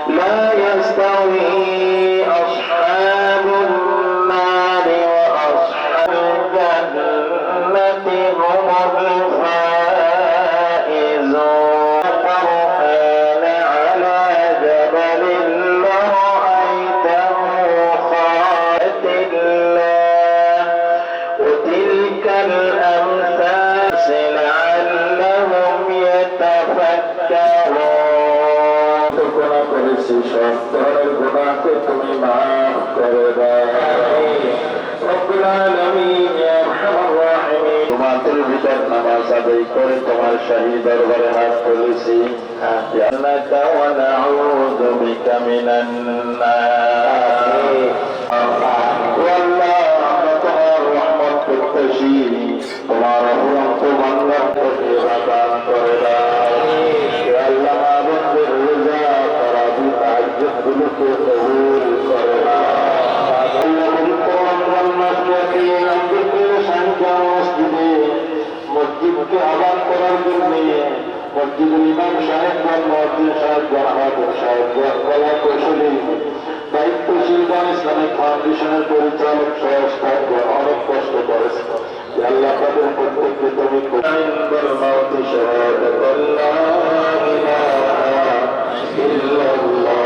لا يستوي أصحاب النار وأصحاب الجنة هم الفائزون القرآن على جبل لرأيته خاشعا الله وتلك الأمثال لعلهم يتفكرون গুনাহ করেছি সব ধরনের গুনাহকে তুমি মাফ করে দাও রব্বুল আলামিন ইয়া আরহামার রাহিমিন তোমাদের ভিতর নামাজ আদায় করে তোমার শাহী দরবারে হাত তুলেছি আল্লাহকা ওয়া নাউযু বিকা মিনান নার আল্লাহ আমরা তোমার রহমত প্রত্যাশী তোমার রহমত বান্দার প্রতি দান করে দাও ইয়া আল্লাহ আমাদের রোজা তারাবি তাহাজ্জুদ গুলোকে কবুল করে দাও আল্লাহ কোরআন মসজিদে আমাদের সংখ্যা মসজিদকে আবাদ করার জন্য মসজিদুল ইমাম সাহেব মসজিদ সাহেব হাফেজ সাহেব কলা কৌশলী দায়িত্বশীলগণ ইসলামিক ফাউন্ডেশনের পরিচালক সংস্থাগণ অনেক কষ্ট করেছে আল্লাহ তাদের প্রত্যেককে তুমি শাহাদাত লা ইলাহা ইল্লাল্লাহ